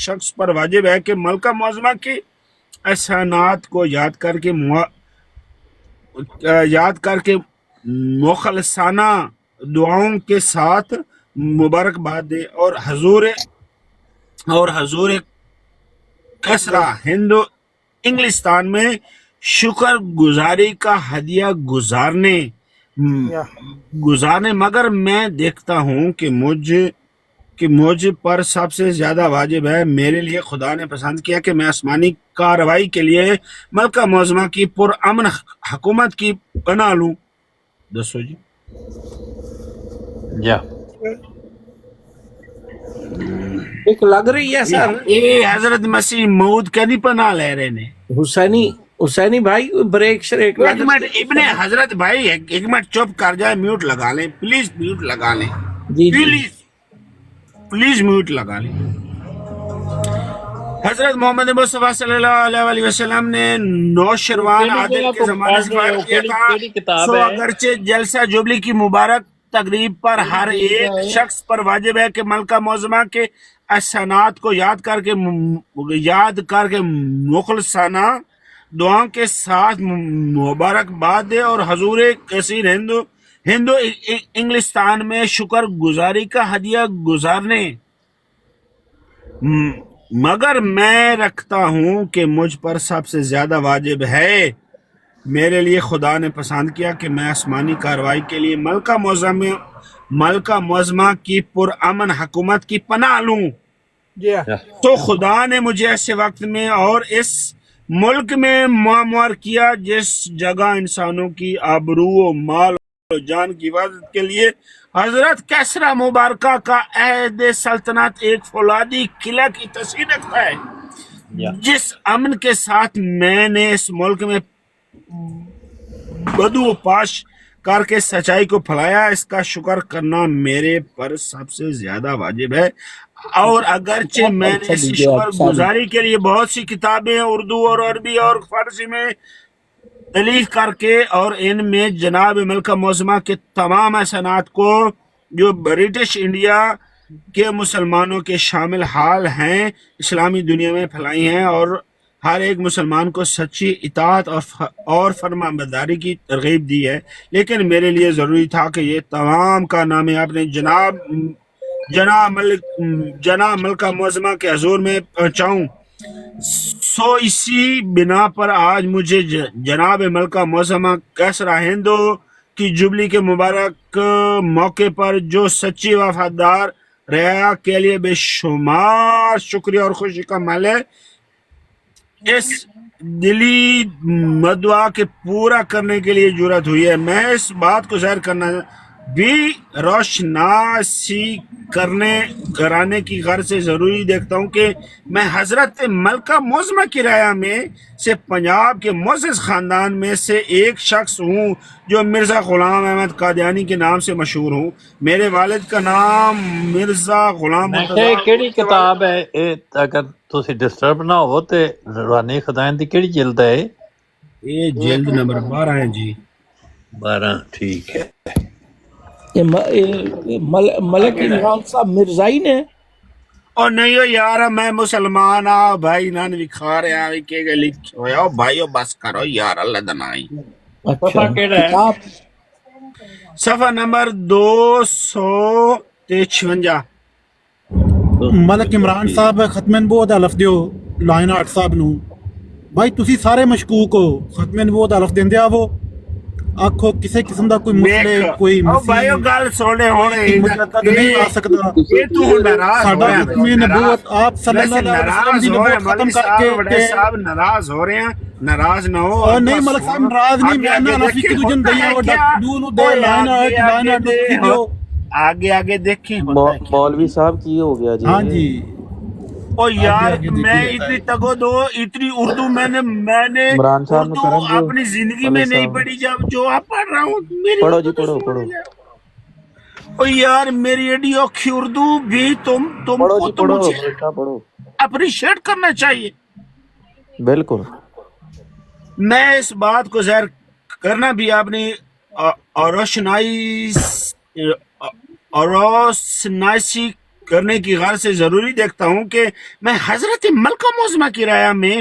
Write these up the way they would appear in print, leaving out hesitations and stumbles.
شخص پر واجب ہے کہ ملکہ معظمہ کے احسانات کو یاد کر کے مخلصانہ دعاؤں کے ساتھ مبارکباد دے اور حضور کسرا ہندو انگلستان میں شکر گزاری کا ہدیہ گزارنے مگر میں دیکھتا ہوں کہ مجھ پر سب سے زیادہ واجب ہے. میرے لیے خدا نے پسند کیا کہ میں آسمانی کارروائی کے لیے ملکہ معظمہ کی پرامن حکومت کی پناہ لوں. دسو جی. ایک لگ رہی ہے سر یہ حضرت مسیح موعود کدی پناہ لے رہے نے. حسینی بھائی بریک شریک ایک منٹ ابن حضرت بھائی ایک منٹ چپ کر جائے. میوٹ لگا لیں پلیز. میوٹ لگا لیں پلیز میوٹ لگا لیں. حضرت محمد مصطفیٰ صلی اللہ علیہ وسلم نے نوشروان عادل کے زمانے سے فائر کیا تھا. سو اگرچہ جلسہ جبلی کی مبارک تقریب پر ہر ایک شخص پر واجب ہے کہ ملکہ معظمہ کے احسانات کو یاد کر کے مخلصانہ دعاؤں کے ساتھ مبارکباد دے اور حضور کثیر ہندو انگلستان میں شکر گزاری کا ہدیہ گزارنے مگر میں رکھتا ہوں کہ مجھ پر سب سے زیادہ واجب ہے. میرے لیے خدا نے پسند کیا کہ میں آسمانی کارروائی کے لیے ملکہ معظمہ کی پرامن حکومت کی پناہ لوں. تو خدا نے مجھے ایسے وقت میں اور اس ملک میں معمر کیا جس جگہ انسانوں کی آبرو و مال و جان کی حفاظت کے لیے حضرت کسرا مبارکہ کا عہد سلطنت ایک فولادی قلعہ کی تصویر رکھتا ہے. جس امن کے ساتھ میں نے اس ملک میں بدو پاش کر کے سچائی کو پھیلایا اس کا شکر کرنا میرے پر سب سے زیادہ واجب ہے. اور اگرچہ میں نے اس شکر گزاری کے لیے بہت سی کتابیں اردو اور عربی اور فارسی میں تالیف کر کے اور ان میں جناب ملکہ معظمہ کے تمام احسانات کو جو برٹش انڈیا کے مسلمانوں کے شامل حال ہیں اسلامی دنیا میں پھیلائی ہیں اور ہر ایک مسلمان کو سچی اطاعت اور فرما برداری کی ترغیب دی ہے. لیکن میرے لیے ضروری تھا کہ یہ تمام کارنامے اپنے جناب ملکہ معظمہ کے حضور میں پہنچاؤں. سو اسی بنا پر آج مجھے جناب ملکہ معظمہ کسرا ہندو کی جبلی کے مبارک موقع پر جو سچی وفادار رہا کے لیے بے شمار شکریہ اور خوشی کا مال ہے. اس دلی مدعا کے پورا کرنے کے لیے جرات ہوئی ہے. میں اس بات کو ظاہر کرنا بھی روشناسی کرانے کی غرض سے ضروری دیکھتا ہوں کہ میں حضرت ملکہ معظمہ کی رعایا میں سے پنجاب کے معزز خاندان میں سے ایک شخص ہوں جو مرزا غلام احمد قادیانی کے نام سے مشہور ہوں. میرے والد کا نام مرزا غلام کیڑی کتاب ہے اگر تسی ڈسٹرب نہ ہو تے روحانی خدائن دی کیڑی جلد ہے؟ یہ جلد نمبر 12 ہے جی. 12 ٹھیک ہے. ملک عمران صاحب مرزائی نے اور نہیں ہو یار میں مسلمان بھائی نان بھی کھا رہا کہ لکھ ہویا بھائیو بس کرو یار اللہ دنائی. صفحہ کیڑا ہے؟ صفحہ نمبر 256. ملک عمران صاحب ختم نبوت الف دیو لائن 8 صاحب نو بھائی تسی سارے مشکوک ہو ختم نبوت الف دیندے آوو آکھو کسی قسم دا کوئی مسئلے کوئی بھائیو گل سوڑے ہونے مجدد نہیں آ سکتا. یہ تو ناراض ساڈا ختم نبوت آپ صلی اللہ علیہ وسلم دی نبوت ختم کر کے صاحب ناراض ہو رہے ہیں. ناراض نہ ہو. اور نہیں ملک صاحب ناراض نہیں میں نہ لفظ کی دوجن دیا وہ دو نو دے لائن 8 دیو آگے دیکھیں. مولوی صاحب کی ہو گیا جی. ہاں جی. او یار میں اتنی تگو دو اتنی اردو میں نے اردو اپنی زندگی میں نہیں پڑھی جو آپ پڑھ رہا ہوں. پڑھو جی پڑھو. او یار میری ایڈی اوکھی اردو بھی تم کو تو مجھے اپریشیٹ کرنا چاہیے. بالکل. میں اس بات کو ظاہر کرنا بھی اپنی روشناسی کرنے کی غرض سے ضروری دیکھتا ہوں کہ میں حضرت ملکہ معظمہ کی رعایا میں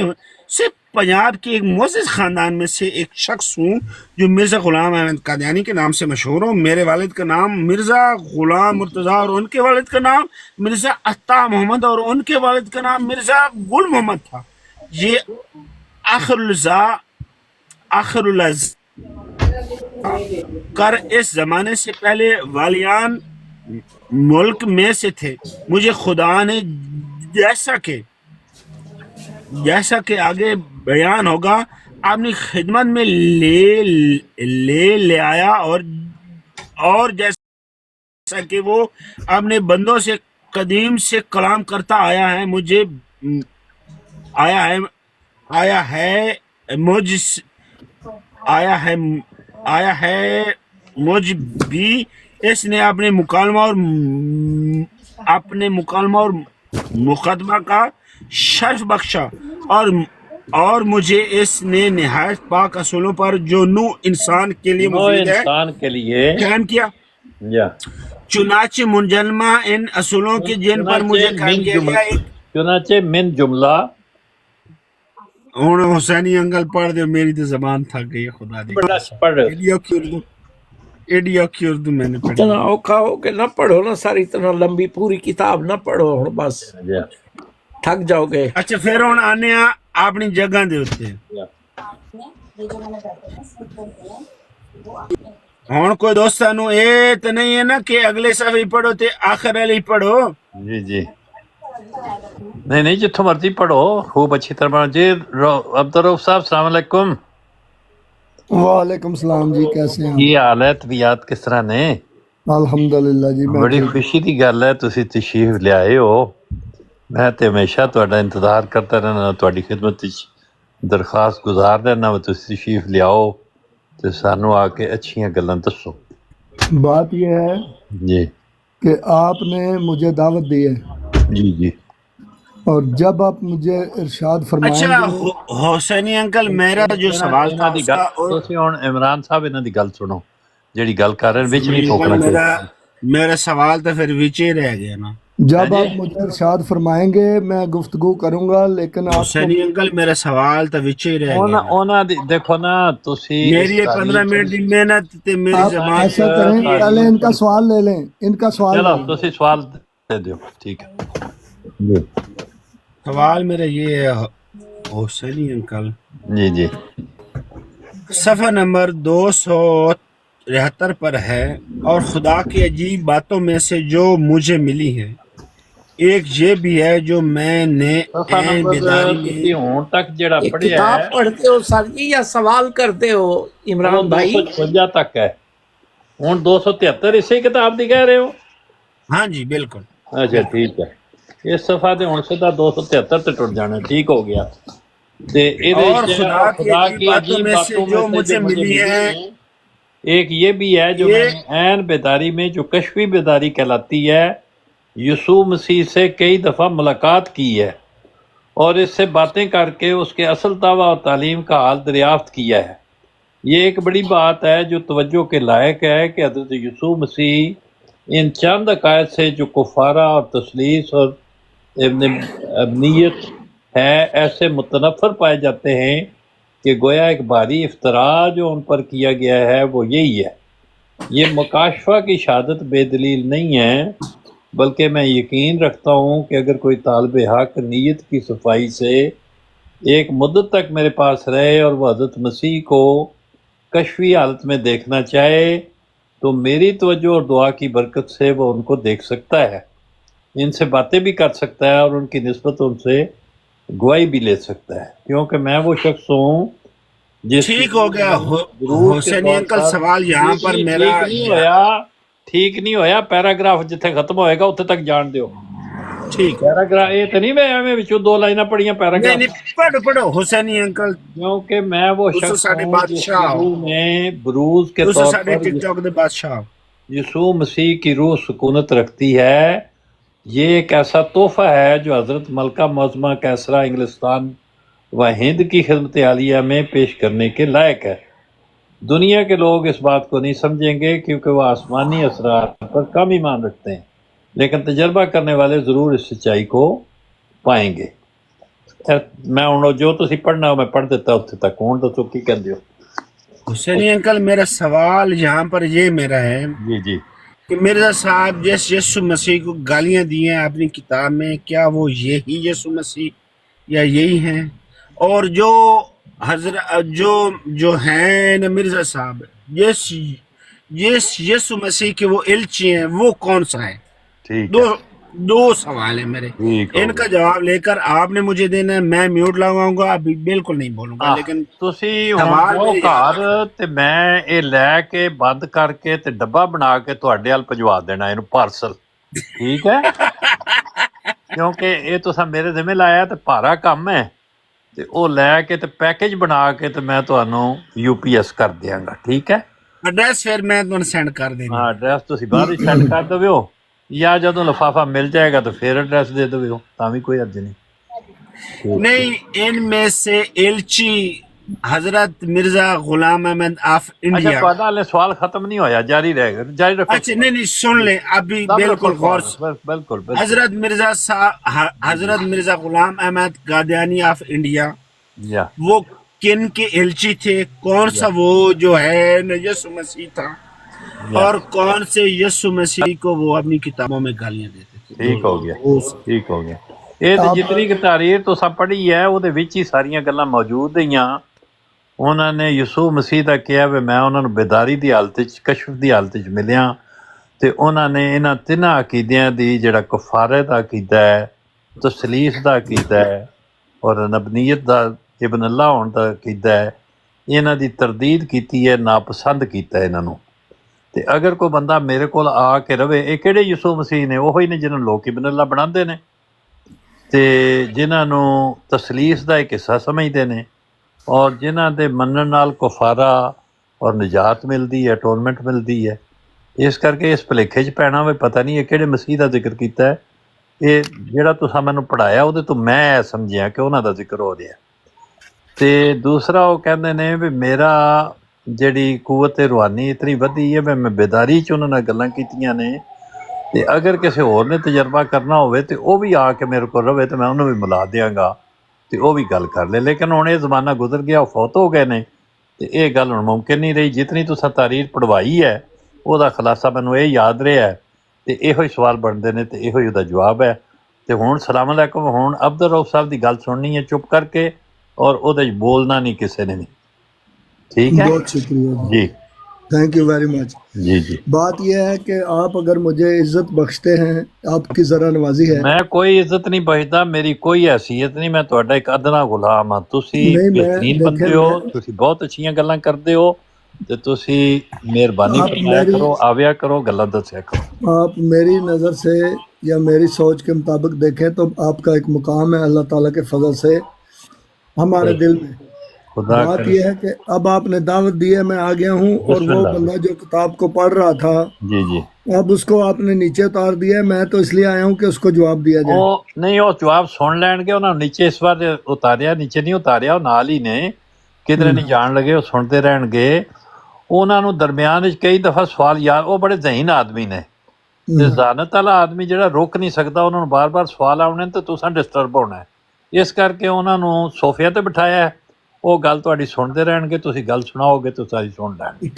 سے پنجاب کے ایک معزز خاندان میں سے ایک شخص ہوں جو مرزا غلام احمد قادیانی کے نام سے مشہور ہوں۔ میرے والد کا نام مرزا غلام مرتضیٰ اور ان کے والد کا نام مرزا عطا محمد اور ان کے والد کا نام مرزا گل محمد تھا۔ یہ آخر العز کر اس زمانے سے پہلے والیان ملک میں سے تھے۔ مجھے خدا نے جیسا کہ آگے بیان ہوگا اپنی خدمت میں لے آیا اور جیسا کہ وہ اپنے بندوں سے قدیم سے کلام کرتا آیا ہے مجھ بھی اس نے اپنے مکالمہ اور مقدمہ کا شرف بخشا اور مجھے اس نے نہایت پاک اصولوں پر جو نو انسان کے لیے مفید ہے انسان کے لیے قائم کیا۔ یا چنانچہ منجلمہ ان اصولوں کے جن پر مجھے قائم کیا گیا ایک چنانچہ من جملہ ہوں حسینی انگل پڑھ دے، میری تو زبان تھک گئی ہے، خدا دی پڑھ ایڈیو کی اردو میں نے پڑھی۔ اتنا اوکھا ہو کہ نہ پڑھو نا ساری اتنا لمبی پوری کتاب نہ پڑھو ہن بس تھک جاؤ گے۔ اچھا پھر ہوں آنے اپنی جگہ دے ہوتے ہوں کوئی دوستانو اے تو نہیں ہے نا کہ اگلے صفحے پڑھو تے آخر والی پڑھو۔ جی جی نہیں جتوں مرضی پڑھو، خوب اچھی طرح پڑھو۔ جی عبدالرؤف صاحب السلام علیکم۔ وعلیکم السلام جی، کیسے ہیں کی حال ہے؟ طبیعت کس طرح نے؟ الحمدللہ جی میں بڑی خوشی کی گل ہے تسی تشریف لے آئے ہو۔ میں تے ہمیشہ تہاڈا انتظار کرتا رہنا، تہاڈی خدمت وچ درخواست گزار رہنا وہ تسی تشریف لے آؤ تے سانو آ کے اچھیاں گلاں دسو۔ بات یہ ہے جی کہ آپ نے مجھے دعوت دی ہے جی جی اور جب آپ مجھے ارشاد فرمائیں اچھا گے حسینی انکل میرا جو سوال تھا اس کا تسی ہن عمران صاحب انہاں دی گل سنو جیڑی گل کر رہے ہیں، وچ نہیں ٹوکنا۔ میرا سوال تو پھر وچے رہ گیا نا۔ جب آپ مجھے ارشاد فرمائیں گے میں گفتگو کروں گا، لیکن آپ حسینی انکل میرا سوال تو وچے رہ گیا۔ انہاں دی دیکھو نا تسی میری یہ 15 منٹ دی محنت تے میری آپ زبان ایسا کریں پہلے ان کا سوال لے لیں، ان کا سوال چلو لے لیں۔ تسی سوال دے دیو، ٹھیک ہے سوال میرا یہ ہے حسینی انکل، جی جی صفحہ نمبر 273 پر ہے، اور خدا کی عجیب باتوں میں سے جو مجھے ملی ہے ایک یہ بھی ہے جو میں نے عین بیداری میں تسی ہون تک جیڑا ایک پڑھیا کتاب ہے پڑھتے ہو سر جی یا سوال کرتے ہو عمران بھائی؟ 256 تک ہے، ہن 273 اسی کتاب دی کہہ رہے ہو؟ ہاں جی بالکل۔ اچھا ٹھیک ہے، اس صفحہ تے ہن سیدھا 273 تے ٹر جانا، ٹھیک ہو گیا۔ تے اور خدا کی عجیب باتوں میں سے جو مجھے ملی ہے ایک یہ بھی ہے جو میں نے عین بیداری میں جو کشفی بیداری کہلاتی ہے، یسوع مسیح سے کئی دفعہ ملاقات کی ہے اور اس سے باتیں کر کے اس کے اصل دعویٰ اور تعلیم کا حال دریافت کیا ہے۔ یہ ایک بڑی بات ہے جو توجہ کے لائق ہے کہ حضرت یسوع مسیح ان چند عقائد سے جو کفارہ اور تثلیث اور ابنیت ہے ایسے متنفر پائے جاتے ہیں کہ گویا ایک بھاری افتراء جو ان پر کیا گیا ہے وہ یہی ہے۔ یہ مکاشفہ کی شہادت بے دلیل نہیں ہے، بلکہ میں یقین رکھتا ہوں کہ اگر کوئی طالب حق نیت کی صفائی سے ایک مدت تک میرے پاس رہے اور وہ حضرت مسیح کو کشفی حالت میں دیکھنا چاہے تو میری توجہ اور دعا کی برکت سے وہ ان کو دیکھ سکتا ہے، ان سے باتیں بھی کر سکتا ہے اور ان کی نسبت ان سے گواہی بھی لے سکتا ہے، کیونکہ میں وہ شخص ہوں جس ٹھیک ہو گیا حسینی انکل۔ سوال یہاں پر میرا ٹھیک نہیں ہویا، پیراگراف جتھے ختم ہوئے گا اتنے تک جان دیو۔ ٹھیک پیراگراف یہ تو نہیں میں ایویں وچوں دو لائناں پڑھیاں پیراگراف، نہیں پڑھو حسینی انکل۔ کیونکہ میں وہ شخص ساڈے ہوں جس کی بادشاہ روح میں بروز کے دوسرے طور ساڈے پر ٹک ٹاک دے بادشاہ یسوع مسیح کی روح سکونت رکھتی ہے۔ یہ ایک ایسا تحفہ ہے جو حضرت ملکہ معظمہ کیسرا انگلستان و ہند کی خدمت عالیہ میں پیش کرنے کے لائق ہے۔ دنیا کے لوگ اس بات کو نہیں سمجھیں گے کیونکہ وہ آسمانی اثرات پر کم ایمان رکھتے ہیں، لیکن تجربہ کرنے والے ضرور اس سچائی کو پائیں گے. میں ہوں جو تسی پڑھنا میں پڑھ دیتا اتنے تک. ہوں تو کی کہندے ہو؟ حسینی انکل میرا سوال یہاں پر یہ میرا ہے جی جی. کہ مرزا صاحب جس یسوع مسیح کو گالیاں دی ہیں اپنی کتاب میں، کیا وہ یہی یسوع مسیح یا یہی ہیں؟ اور جو حضرت جو ہیں نا مرزا صاحب، جس یسوع مسیح کے وہ الچی ہیں، وہ کون سا ہے؟ ٹھیک ہے. دو سوال ہیں میرے، ٹھیک ہو ان کا گیا. جواب لے کر آپ نے مجھے دینا ہے. میں میوٹ لگاؤں گا، ابھی بالکل نہیں بولوں گا، لیکن ਤੁਸੀਂ سوال ਹੁਣ میرے یاد ਘਰ ਤੇ ਮੈਂ ਇਹ ਲੈ ਕੇ ਬੰਦ ਕਰਕੇ ਤੇ ਡੱਬਾ ਬਣਾ ਕੇ ਤੁਹਾਡੇ ਵੱਲ ਭਜਵਾ ਦੇਣਾ ਇਹਨੂੰ ਪਾਰਸਲ. ਠੀਕ ਹੈ? ਕਿਉਂਕਿ ਇਹ ਤੁਸੀਂ ਮੇਰੇ ਜ਼ਿੰਮੇ ਲਾਇਆ ਤੇ ਭਾਰਾ ਕੰਮ ਹੈ ਤੇ ਉਹ ਲੈ ਕੇ ਤੇ ਪੈਕੇਜ ਬਣਾ ਕੇ ਤੇ ਮੈਂ ਤੁਹਾਨੂੰ UPS ਕਰ ਦਿਆਂਗਾ. ਠੀਕ ਹੈ? ایڈریس پھر میں تمہیں سینڈ کر دینا. ਹਾਂ ਐਡਰੈਸ ਤੁਸੀਂ ਬਾਅਦ ਵਿੱਚ ਸੈਂਡ ਕਰ ਦਿਓ ਜਾਂ ਜਦੋਂ ਲਿਫਾਫਾ ਮਿਲ ਜਾਏਗਾ ਤਾਂ ਫਿਰ ਐਡਰੈਸ ਦੇ ਦਿਓ ਤਾਂ ਵੀ ਕੋਈ ਹਰਜ ਨਹੀਂ. نہیں، ان میں سے ایلچی حضرت مرزا غلام احمد آف اچھا انڈیا. ਤੁਹਾਡਾ ਹਲੇ ਸਵਾਲ ਖਤਮ ਨਹੀਂ ہویا. جاری رہے گا. جاری رکھو. اچھا نہیں سن لیں ابھی بالکل غور سے. بالکل. حضرت مرزا غلام احمد قادیانی آف انڈیا یا وہ کن کے ایلچی تھے؟ کون سا وہ جو ہے نا یسوع مسیح تھا، اور کون سے یسوع مسیح کو وہ اپنی کتابوں میں گالیاں دیتے تھے؟ ٹھیک ہو گیا. ٹھیک ہو گیا. ਇਹ ਤੇ ਜਿਤਨੀ ਕਿ ਤਾਰੀਖ ਤੁਸੀਂ ਪੜ੍ਹੀ ਹੈ ਉਹਦੇ ਵਿੱਚ ਹੀ ਸਾਰੀਆਂ ਗੱਲਾਂ ਮੌਜੂਦ ਹੈਗੀਆਂ. ਉਹਨਾਂ ਨੇ ਯਿਸੂ ਮਸੀਹ ਦਾ ਕਿਹਾ ਵੀ ਮੈਂ ਉਹਨਾਂ ਨੂੰ ਬੇਦਾਰੀ ਦੀ ਹਾਲਤ 'ਚ, ਕਸ਼ਫ ਦੀ ਹਾਲਤ 'ਚ ਮਿਲਿਆ ਤੇ ਉਹਨਾਂ ਨੇ ਇਹਨਾਂ ਤਿੰਨਾਂ ਅਕੀਦਿਆਂ ਦੀ ਜਿਹੜਾ ਕਫਾਰੇ ਦਾ ਅਕੀਦਾ ਹੈ, ਤਸਲੀਸ ਦਾ ਅਕੀਦਾ ਹੈ ਔਰ ਨਬਨੀਅਤ ਦਾ, ਇਬਨ ਅੱਲਾ ਹੋਣ ਦਾ ਅਕੀਦਾ ਹੈ, ਇਹਨਾਂ ਦੀ ਤਰਦੀਦ ਕੀਤੀ ਹੈ, ਨਾਪਸੰਦ ਕੀਤਾ ਇਹਨਾਂ ਨੂੰ. ਤੇ ਅਗਰ ਕੋਈ ਬੰਦਾ ਮੇਰੇ ਕੋਲ ਆ ਕੇ ਰਵੇ, ਇਹ ਕਿਹੜੇ ਯਿਸੂ ਮਸੀਹ ਨੇ? ਉਹੀ ਨੇ ਜਿਹਨਾਂ ਨੂੰ ਲੋਕ ਇਬਨ ਅੱਲਾ ਬਣਾਉਂਦੇ ਨੇ ਤੇ ਜਿਨ੍ਹਾਂ ਨੂੰ ਤਸਲੀਸ ਦਾ ਇੱਕ ਹਿੱਸਾ ਸਮਝਦੇ ਨੇ ਔਰ ਜਿਨ੍ਹਾਂ ਦੇ ਮੰਨਣ ਨਾਲ ਕੁਫਾਰਾ ਔਰ ਨਜਾਤ ਮਿਲਦੀ ਹੈ, ਅਟੋਨਮੈਂਟ ਮਿਲਦੀ ਹੈ. ਇਸ ਕਰਕੇ ਇਸ ਭੁਲੇਖੇ 'ਚ ਪੈਣਾ ਵੀ ਪਤਾ ਨਹੀਂ ਇਹ ਕਿਹੜੇ ਮਸੀਹ ਦਾ ਜ਼ਿਕਰ ਕੀਤਾ ਹੈ. ਇਹ ਜਿਹੜਾ ਤੁਸੀਂ ਮੈਨੂੰ ਪੜ੍ਹਾਇਆ ਉਹਦੇ ਤੋਂ ਮੈਂ ਸਮਝਿਆ ਕਿ ਉਹਨਾਂ ਦਾ ਜ਼ਿਕਰ ਹੋ ਰਿਹਾ. ਤੇ ਦੂਸਰਾ ਉਹ ਕਹਿੰਦੇ ਨੇ ਵੀ ਮੇਰਾ ਜਿਹੜੀ ਕੂਵਤ ਰੂਹਾਨੀ ਇਤਨੀ ਵਧੀ ਹੈ ਵੀ ਮੈਂ ਬੇਦਾਰੀ 'ਚ ਉਹਨਾਂ ਨਾਲ ਗੱਲਾਂ ਕੀਤੀਆਂ ਨੇ. ਤੇ ਅਗਰ ਕਿਸੇ ਹੋਰ ਨੇ ਤਜਰਬਾ ਕਰਨਾ ਹੋਵੇ ਤੇ ਉਹ ਵੀ ਆ ਕੇ ਮੇਰੇ ਕੋਲ ਰਵੇ ਤੇ ਮੈਂ ਉਹਨੂੰ ਵੀ ਮਿਲਾ ਦਿਆਂਗਾ ਤੇ ਉਹ ਵੀ ਗੱਲ ਕਰ ਲੈ. ਲੇਕਿਨ ਹੁਣ ਇਹ ਜ਼ਮਾਨਾ ਗੁਜ਼ਰ ਗਿਆ, ਉਹ ਫੌਤ ਹੋ ਗਏ ਨੇ ਤੇ ਇਹ ਗੱਲ ਹੁਣ ਮੁਮਕਿਨ ਨਹੀਂ ਰਹੀ. ਜਿਤਨੀ ਤੁਸੀਂ ਤਾਰੀਖ ਪੜਵਾਈ ਹੈ ਉਹਦਾ ਖੁਲਾਸਾ ਮੈਨੂੰ ਇਹ ਯਾਦ ਰਿਹਾ ਤੇ ਇਹੋ ਹੀ ਸਵਾਲ ਬਣਦੇ ਨੇ ਤੇ ਇਹੋ ਹੀ ਉਹਦਾ ਜਵਾਬ ਹੈ. ਤੇ ਹੁਣ ਸਲਾਮ ਅਲੈਕੁਮ. ਹੁਣ ਅਬਦੁਲ ਰਊਫ ਸਾਹਿਬ ਦੀ ਗੱਲ ਸੁਣਨੀ ਹੈ ਚੁੱਪ ਕਰਕੇ اور ਉਹਦੇ 'ਚ ਬੋਲਣਾ ਨਹੀਂ ਕਿਸੇ ਨੇ ਵੀ. ٹھیک ہے؟ بہت شکریہ جی تھینک یو ویری مچ. جی جی. بات یہ ہے کہ آپ اگر مجھے عزت بخشتے ہیں، آپ کی ذرا نوازی ہے. میں کوئی عزت نہیں بخشتا، میری کوئی حیثیت نہیں. میں ਤੁਹਾਡਾ ਇੱਕ ਅਦਨਾ ਗੁਲਾਮ ਹਾਂ. ਤੁਸੀਂ ਬਿਹਤਰੀਨ ਬੰਦੇ ਹੋ, ਤੁਸੀਂ ਬਹੁਤ ਅੱਛੀਆਂ ਗੱਲਾਂ ਕਰਦੇ ਹੋ ਤੇ ਤੁਸੀਂ ਮਿਹਰਬਾਨੀ ਫਰਮਾਇਆ ਕਰੋ, ਆਵਿਆ ਕਰੋ, ਗੱਲਾਂ ਦੱਸਿਆ کرو. آپ میری نظر سے یا میری سوچ کے مطابق دیکھیں تو آپ کا ایک مقام ہے اللہ تعالیٰ کے فضل سے ہمارے دل میں. بات یہ ہے کہ اب آپ نے دعوت دی ہے، میں آ گیا ہوں، اور وہ بندہ جو کتاب کو پڑھ رہا تھا جی جی اب اس کو آپ نے نیچے اتار دیا ہے. میں تو اس لیے آیا ہوں کہ اس کو جواب دیا جائے. ਉਹ ਨਹੀਂ, ਉਹ ਜਵਾਬ ਸੁਣ ਲੈਣਗੇ. ਉਹਨਾਂ ਨੂੰ ਨੀਚੇ ਇਸ ਵਾਰ ਉਤਾਰਿਆ, ਨੀਚੇ ਨਹੀਂ ਉਤਾਰਿਆ, ਉਹ ਨਾਲ ਹੀ ਨੇ, ਕਿਧਰੇ ਨਹੀਂ ਜਾਣ ਲੱਗੇ, ਉਹ ਸੁਣਦੇ ਰਹਿਣਗੇ. ਉਹਨਾਂ ਨੂੰ ਦਰਮਿਆਨ ਵਿੱਚ ਕਈ ਦਫਾ ਸਵਾਲ ਯਾਰ, ਉਹ ਬੜੇ ਜ਼ਹੀਨ ਆਦਮੀ ਨੇ ਤੇ ਜ਼ਾਨਤ ਵਾਲਾ ਆਦਮੀ ਜਿਹੜਾ ਰੁਕ ਨਹੀਂ ਸਕਦਾ, ਉਹਨਾਂ ਨੂੰ ਬਾਰ-ਬਾਰ ਸਵਾਲ ਆਉਣੇ ਤੇ ਤੁਸੀਂ ਡਿਸਟਰਬ ਹੋਣਾ. ਇਸ ਕਰਕੇ ਉਹਨਾਂ ਨੂੰ ਸੋਫਿਆਂ ਤੇ ਬਿਠਾਇਆ ਹੈ. ਉਹ ਗੱਲ ਤੁਹਾਡੀ ਸੁਣਦੇ ਰਹਿਣਗੇ, ਤੁਸੀਂ ਗੱਲ ਸੁਣਾਓਗੇ ਤਾਂ ਸਾਰੀ ਸੁਣ ਲੈਣਗੇ.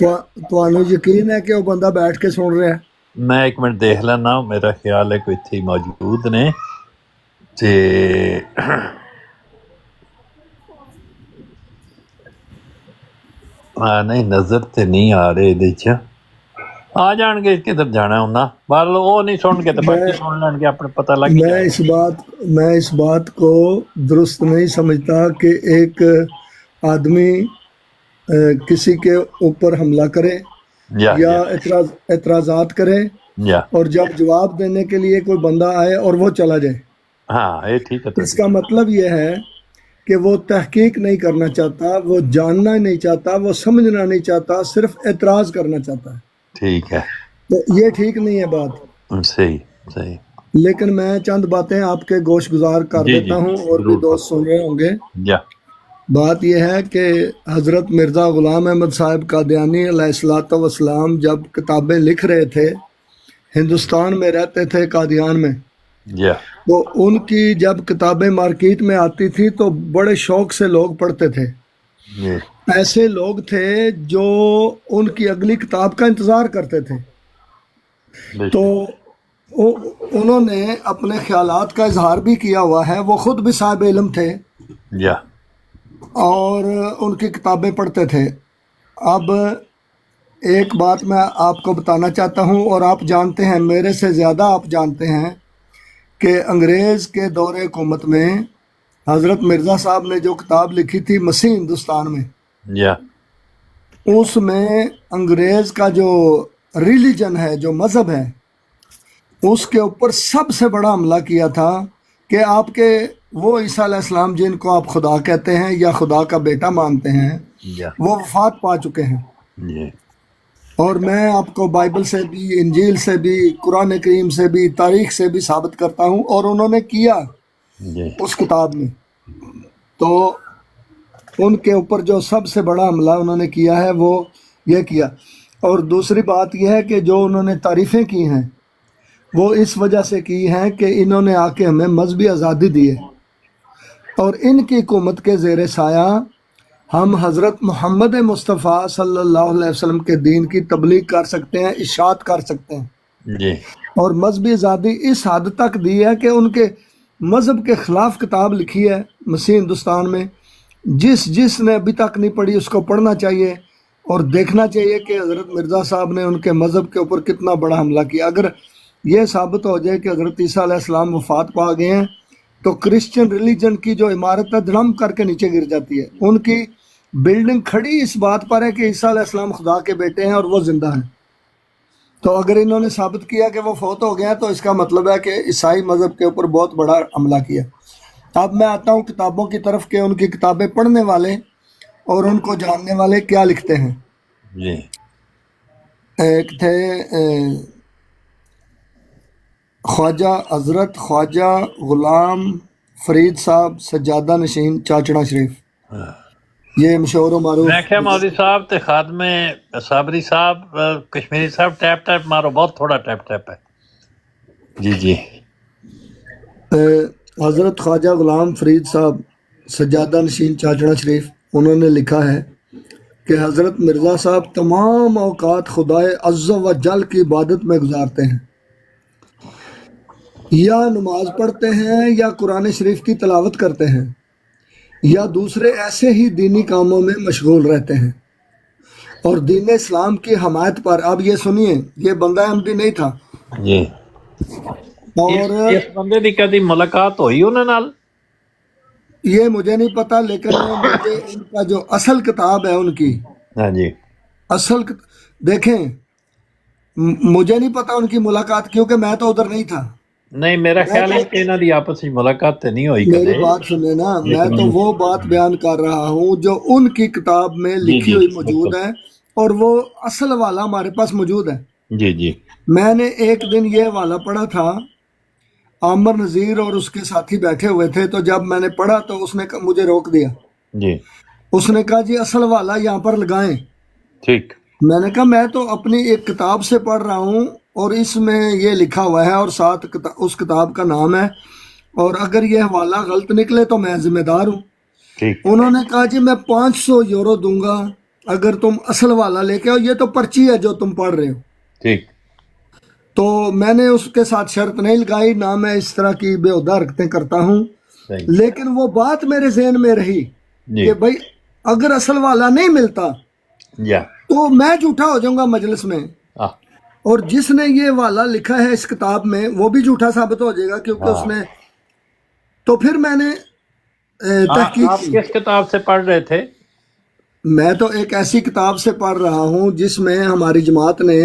ਤੁਹਾਨੂੰ ਯਕੀਨ ਹੈ ਕਿ ਉਹ ਬੰਦਾ ਬੈਠ ਕੇ ਸੁਣ ਰਿਹਾ? ਮੈਂ ਇੱਕ ਮਿੰਟ ਦੇਖ ਲੈਣਾ, ਮੇਰਾ ਖਿਆਲ ਹੈ ਕੋਈ ਇੱਥੇ ਹੀ ਮੌਜੂਦ ਨੇ ਤੇ ਨਹੀਂ ਨਜ਼ਰ ਤੇ ਨਹੀਂ ਆ ਰਹੇ ਇਹਦੇ 'ਚ. ਆ ਜਾਣਗੇ, ਕਿੱਧਰ ਜਾਣਾ ਉਹਨਾਂ ਬਾਹਰ, ਉਹ ਨਹੀਂ ਸੁਣਨਗੇ ਤੇ ਬਾਕੀ ਸੁਣ ਲੈਣਗੇ, ਆਪਣੇ ਪਤਾ ਲੱਗ میں اس بات کو درست نہیں سمجھتا کہ ایک آدمی کسی کے اوپر حملہ کرے یا اعتراضات کرے اور جب جواب دینے کے لیے کوئی بندہ آئے اور وہ چلا جائے. ہاں یہ ٹھیک ہے. اس کا مطلب یہ ہے کہ وہ تحقیق نہیں کرنا چاہتا، وہ جاننا نہیں چاہتا، وہ سمجھنا نہیں چاہتا، صرف اعتراض کرنا چاہتا ہے. ٹھیک ہے. تو یہ ٹھیک نہیں ہے بات. صحیح صحیح. لیکن میں چند باتیں آپ کے گوش گزار کر دیتا ہوں اور بھی دوست سن رہے ہوں گے. بات یہ ہے کہ حضرت مرزا غلام احمد صاحب قادیانی علیہ الصلوۃ والسلام جب کتابیں لکھ رہے تھے ہندوستان میں رہتے تھے قادیان میں. یا تو ان کی جب کتابیں مارکیٹ میں آتی تھی تو بڑے شوق سے لوگ پڑھتے تھے. جی ایسے لوگ تھے جو ان کی اگلی کتاب کا انتظار کرتے تھے. تو انہوں نے اپنے خیالات کا اظہار بھی کیا ہوا ہے. وہ خود بھی صاحب علم تھے یا اور ان کی کتابیں پڑھتے تھے. اب ایک بات میں آپ کو بتانا چاہتا ہوں، اور آپ جانتے ہیں، میرے سے زیادہ آپ جانتے ہیں کہ انگریز کے دور حکومت میں حضرت مرزا صاحب نے جو کتاب لکھی تھی مسیح ہندوستان میں، یا اس میں انگریز کا جو ریلیجن ہے، جو مذہب ہے، اس کے اوپر سب سے بڑا حملہ کیا تھا کہ آپ کے وہ عیسیٰ علیہ السلام جن کو آپ خدا کہتے ہیں یا خدا کا بیٹا مانتے ہیں، یا وہ وفات پا چکے ہیں. جی اور میں آپ کو بائبل سے بھی، انجیل سے بھی، قرآن کریم سے بھی، تاریخ سے بھی ثابت کرتا ہوں، اور انہوں نے کیا جی اس کتاب میں. تو ان کے اوپر جو سب سے بڑا حملہ انہوں نے کیا ہے وہ یہ کیا. اور دوسری بات یہ ہے کہ جو انہوں نے تعریفیں کی ہیں وہ اس وجہ سے کی ہیں کہ انہوں نے آ کے ہمیں مذہبی آزادی دی ہے، اور ان کی حکومت کے زیر سایہ ہم حضرت محمد مصطفیٰ صلی اللہ علیہ وسلم کے دین کی تبلیغ کر سکتے ہیں، اشاعت کر سکتے ہیں. جی اور مذہبی آزادی اس حد تک دی ہے کہ ان کے مذہب کے خلاف کتاب لکھی ہے مسیح ہندوستان میں. جس نے ابھی تک نہیں پڑھی اس کو پڑھنا چاہیے اور دیکھنا چاہیے کہ حضرت مرزا صاحب نے ان کے مذہب کے اوپر کتنا بڑا حملہ کیا. اگر یہ ثابت ہو جائے کہ حضرت عیسیٰ علیہ السلام وفات پا گئے ہیں تو کرسچن ریلیجن کی جو عمارت ہے دھڑم کر کے نیچے گر جاتی ہے. ان کی بلڈنگ کھڑی اس بات پر ہے کہ عیسیٰ علیہ السلام خدا کے بیٹے ہیں اور وہ زندہ ہیں. تو اگر انہوں نے ثابت کیا کہ وہ فوت ہو گئے ہیں تو اس کا مطلب ہے کہ عیسائی مذہب کے اوپر بہت بڑا حملہ کیا. اب میں آتا ہوں کتابوں کی طرف کہ ان کی کتابیں پڑھنے والے اور ان کو جاننے والے کیا لکھتے ہیں. جی ایک تھے خواجہ حضرت خواجہ غلام فرید صاحب سجادہ نشین چاچڑا شریف، یہ مشہور و معروف. میں کہ مولوی صاحب تے خادم صابری صاحب کشمیری صاحب ٹیپ ٹیپ مارو، بہت تھوڑا ٹیپ ٹیپ ہے. جی جی حضرت خواجہ غلام فرید صاحب سجادہ نشین چاچڑا شریف، انہوں نے لکھا ہے کہ حضرت مرزا صاحب تمام اوقات خدائے عز و جل کی عبادت میں گزارتے ہیں، یا نماز پڑھتے ہیں یا قرآن شریف کی تلاوت کرتے ہیں یا دوسرے ایسے ہی دینی کاموں میں مشغول رہتے ہیں اور دین اسلام کی حمایت پر. اب یہ سنیے، یہ بندہ احمدی نہیں تھا، جی اور اس بندے دی کدی ملاقات ہوئی انہاں نال؟ یہ مجھے نہیں پتا، لیکن مجھے ان کا جو اصل کتاب ہے ان کی ہاں جی دیکھیں، مجھے نہیں پتا ان کی ملاقات، کیونکہ میں تو ادھر نہیں تھا. نہیں، میرا خیال ہے کہ انہاں دی آپس میں ملاقات تے نہیں ہوئی میری کدی. بات سنیں نا، میں تو وہ بات بیان کر رہا ہوں جو ان کی کتاب میں لکھی ہوئی موجود ہے، اور وہ اصل والا ہمارے پاس موجود ہے. جی جی میں نے ایک دن یہ والا پڑھا تھا، عامر نذیر اور اس کے ساتھی بیٹھے ہوئے تھے، تو جب میں نے پڑھا تو اس نے مجھے روک دیا. جی اس نے کہا جی اصل والا یہاں پر لگائیں. ٹھیک. میں نے کہا میں تو اپنی ایک کتاب سے پڑھ رہا ہوں اور اس میں یہ لکھا ہوا ہے اور ساتھ اس کتاب کا نام ہے، اور اگر یہ حوالہ غلط نکلے تو میں ذمہ دار ہوں. ٹھیک. انہوں نے کہا جی میں 500 یورو دوں گا اگر تم اصل والا لے کے آؤ، یہ تو پرچی ہے جو تم پڑھ رہے ہو. ٹھیک. تو میں نے اس کے ساتھ شرط نہیں لگائی، نہ میں اس طرح کی بےہودہ حرکتیں کرتا ہوں، صحیح. لیکن وہ بات میرے ذہن میں رہی جی کہ بھائی اگر اصل والا نہیں ملتا یا تو میں جھوٹا ہو جاؤں گا مجلس میں، اور جس نے یہ والا لکھا ہے اس کتاب میں وہ بھی جھوٹا ثابت ہو جائے گا، کیونکہ اس نے. تو پھر میں نے تحقیق آپ کی. کس کتاب سے پڑھ رہے تھے؟ میں تو ایک ایسی کتاب سے پڑھ رہا ہوں جس میں ہماری جماعت نے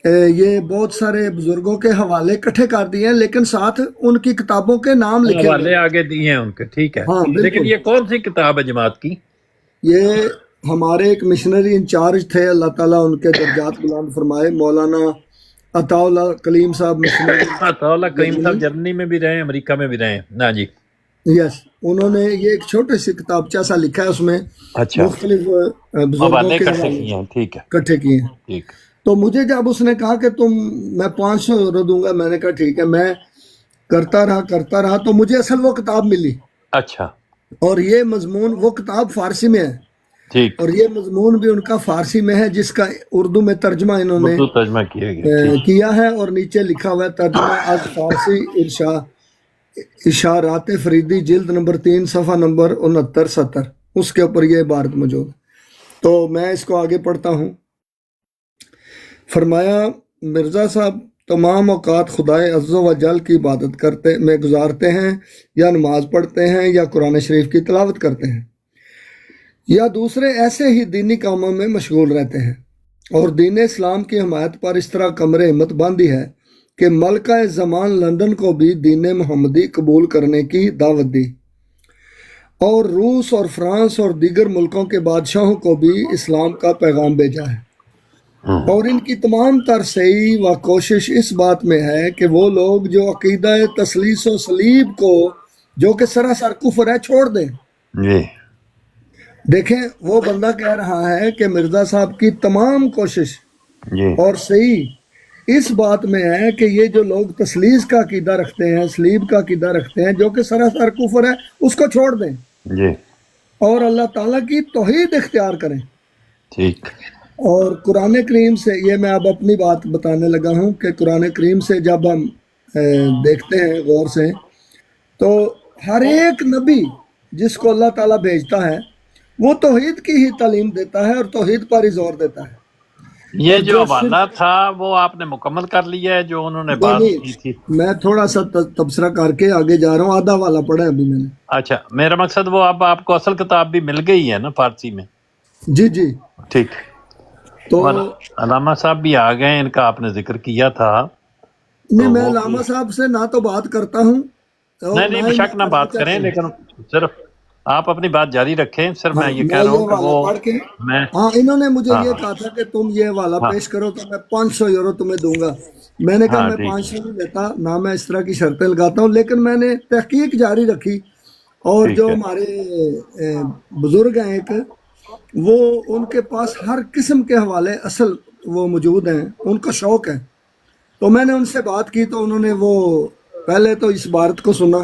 یہ بہت سارے بزرگوں کے حوالے اکٹھے کر دیے ہیں، لیکن ساتھ ان کی کتابوں کے نام لکھے ہوئے حوالے آگے دیے ہیں ان کے. ٹھیک ہے. ہاں، بالکل. لیکن یہ کون سی کتاب ہے جماعت کی؟ یہ ہمارے ایک مشنری انچارج تھے، اللہ تعالیٰ ان کے درجات بلند فرمائے، مولانا عطا اللہ کلیم صاحب مشنری. عطا اللہ کلیم صاحب جرمنی میں بھی رہے ہیں، امریکہ میں بھی رہے ہیں. نا جی. یس، انہوں نے یہ ایک چھوٹی سی کتابچہ سا لکھا ہے، اس میں اچھا. مختلف بزرگوں حوالے کے اکٹھے حوالے کیے ہیں. ٹھیک ہے. اکٹھے کیے ہیں. ٹھیک. تو مجھے جب اس نے کہا کہ میں 500 یورو دوں گا، میں نے کہا ٹھیک ہے، میں کرتا رہا تو مجھے اصل وہ کتاب ملی، اچھا اور یہ مضمون، وہ کتاب فارسی میں ہے ٹھیک، اور یہ مضمون بھی ان کا فارسی میں ہے، جس کا اردو میں ترجمہ انہوں نے اردو ترجمہ کیا گیا، ٹھیک، کیا ہے، اور نیچے لکھا ہوا ہے ترجمہ از فارسی اشارات فریدی، جلد نمبر 3 صفحہ نمبر 69-70، اس کے اوپر یہ عبارت موجود ہے۔ تو میں اس کو آگے پڑھتا ہوں۔ فرمایا مرزا صاحب تمام اوقات خدائے عز و جل کی عبادت میں گزارتے ہیں، یا نماز پڑھتے ہیں، یا قرآن شریف کی تلاوت کرتے ہیں، یا دوسرے ایسے ہی دینی کاموں میں مشغول رہتے ہیں، اور دین اسلام کی حمایت پر اس طرح کمر ہمت باندھی ہے کہ ملکہ زمان لندن کو بھی دین محمدی قبول کرنے کی دعوت دی، اور روس اور فرانس اور دیگر ملکوں کے بادشاہوں کو بھی اسلام کا پیغام بھیجا ہے، اور ان کی تمام تر سعی و کوشش اس بات میں ہے کہ وہ لوگ جو عقیدہ تثلیث و صلیب کو، جو کہ سراسر کفر ہے، چھوڑ دیں۔ جی دیکھیں وہ بندہ کہہ رہا ہے کہ مرزا صاحب کی تمام کوشش جی اور صحیح اس بات میں ہے کہ یہ جو لوگ تثلیث کا عقیدہ رکھتے ہیں، صلیب کا عقیدہ رکھتے ہیں، جو کہ سراسر کفر ہے، اس کو چھوڑ دیں جی اور اللہ تعالیٰ کی توحید اختیار کریں۔ ٹھیک، اور قرآن کریم سے، یہ میں اب اپنی بات بتانے لگا ہوں کہ قرآن کریم سے جب ہم دیکھتے ہیں غور سے، تو ہر ایک نبی جس کو اللہ تعالیٰ بھیجتا ہے وہ توحید کی ہی تعلیم دیتا ہے اور توحید پر ہی زور دیتا ہے۔ یہ اور جو حوالہ تھا وہ آپ نے مکمل کر لیا ہے جو انہوں نے بات کی تھی؟ میں تھوڑا سا تبصرہ کر کے آگے جا رہا ہوں، آدھا والا پڑھا ہے ابھی میں نے۔ اچھا، میرا مقصد وہ اب آپ کو اصل کتاب بھی مل گئی ہے نا فارسی میں؟ جی جی، ٹھیک، تو اور علامہ صاحب بھی آ گئے، ان کا آپ نے ذکر کیا تھا۔ نہیں، میں علامہ صاحب سے نہ تو بات کرتا ہوں، نہیں بے شک نہ بات کریں، لیکن صرف آپ اپنی بات جاری رکھیں، صرف میں یہ کہہ رہا ہوں کہ وہ میں، ہاں انہوں نے مجھے یہ کہا تھا کہ تم یہ حوالہ پیش کرو تو میں 500 یورو تمہیں دوں گا۔ میں نے کہا میں 500 نہیں لیتا، نہ میں اس طرح کی شرطیں لگاتا ہوں، لیکن میں نے تحقیق جاری رکھی، اور جو ہمارے بزرگ ہیں ایک، وہ ان کے پاس ہر قسم کے حوالے اصل وہ موجود ہیں، ان کا شوق ہے، تو میں نے ان سے بات کی تو انہوں نے وہ پہلے تو اس عبارت کو سنا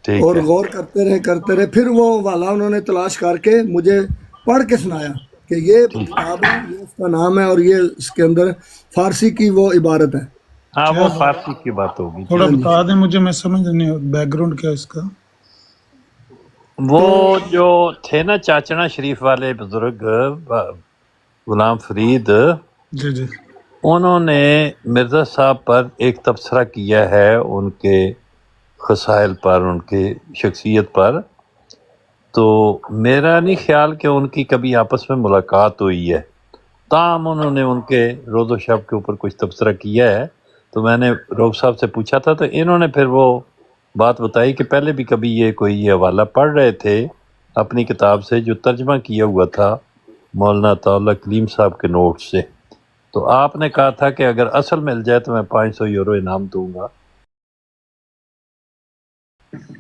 اور غور کرتے رہے، پھر وہ والا انہوں نے تلاش کر کے مجھے پڑھ کے سنایا کہ یہ کتاب ہے، یہ اس کا نام ہے، اور یہ اس کے اندر فارسی کی وہ عبارت ہے۔ ہاں وہ فارسی کی بات ہوگی۔ تھوڑا بتا دیں مجھے، میں سمجھ نہیں بیک گراؤنڈ کیا اس کا۔ وہ جو تھے نا چاچنا شریف والے بزرگ غلام فرید، جی جی، انہوں نے مرزا صاحب پر ایک تبصرہ کیا ہے ان کے خصائل پر، ان کے شخصیت پر، تو میرا نہیں خیال کہ ان کی کبھی آپس میں ملاقات ہوئی ہے، تاہم انہوں نے ان کے روز و شب کے اوپر کچھ تبصرہ کیا ہے، تو میں نے روب صاحب سے پوچھا تھا، تو انہوں نے پھر وہ بات بتائی کہ پہلے بھی کبھی یہ کوئی یہ حوالہ پڑھ رہے تھے اپنی کتاب سے جو ترجمہ کیا ہوا تھا مولانا عطاءاللہ کلیم صاحب کے نوٹ سے، تو آپ نے کہا تھا کہ اگر اصل مل جائے تو میں 500 یورو انعام دوں گا،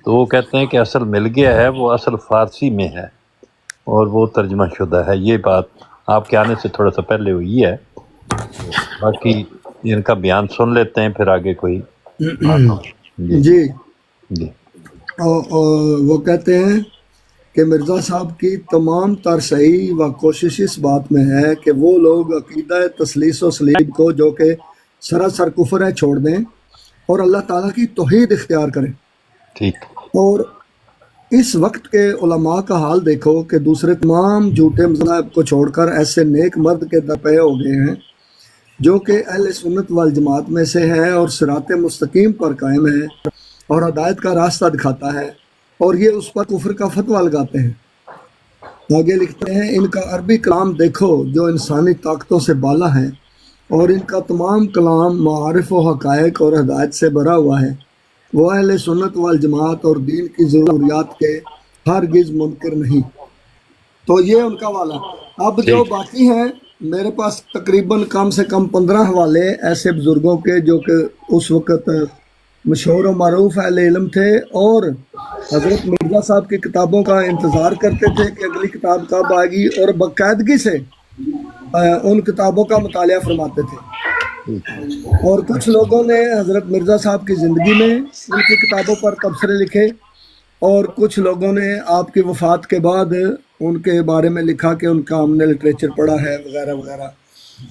تو وہ کہتے ہیں کہ اصل مل گیا ہے، وہ اصل فارسی میں ہے اور وہ ترجمہ شدہ ہے۔ یہ بات آپ کے آنے سے تھوڑا سا پہلے ہوئی ہے، باقی ان کا بیان سن لیتے ہیں، پھر آگے کوئی جی جی، وہ کہتے ہیں کہ مرزا صاحب کی تمام تر سعی و کوشش اس بات میں ہے کہ وہ لوگ عقیدہ تثلیث و صلیب کو، جو کہ سراسر کفر ہے، چھوڑ دیں اور اللہ تعالیٰ کی توحید اختیار کریں۔ ٹھیک، اور اس وقت کے علماء کا حال دیکھو کہ دوسرے تمام جھوٹے مذاہب کو چھوڑ کر ایسے نیک مرد کے درپے ہو گئے ہیں جو کہ اہل سنت والجماعت میں سے ہے اور صراط مستقیم پر قائم ہے اور ہدایت کا راستہ دکھاتا ہے، اور یہ اس پر کفر کا فتویٰ لگاتے ہیں۔ آگے لکھتے ہیں، ان کا عربی کلام دیکھو جو انسانی طاقتوں سے بالا ہے، اور ان کا تمام کلام معارف و حقائق اور ہدایت سے بھرا ہوا ہے، وہ اہل سنت والجماعت اور دین کی ضروریات کے ہرگز منکر نہیں۔ تو یہ ان کا والا۔ اب جو باقی ہیں میرے پاس تقریباً کم سے کم 15 حوالے ایسے بزرگوں کے جو کہ اس وقت مشہور و معروف اہل علم تھے اور حضرت مرزا صاحب کی کتابوں کا انتظار کرتے تھے کہ اگلی کتاب کب آئے گی، اور باقاعدگی سے ان کتابوں کا مطالعہ فرماتے تھے، اور کچھ لوگوں نے حضرت مرزا صاحب کی زندگی میں ان کی کتابوں پر تبصرے لکھے، اور کچھ لوگوں نے آپ کی وفات کے بعد ان کے بارے میں لکھا کہ ان کا ہم نے لٹریچر پڑھا ہے وغیرہ وغیرہ۔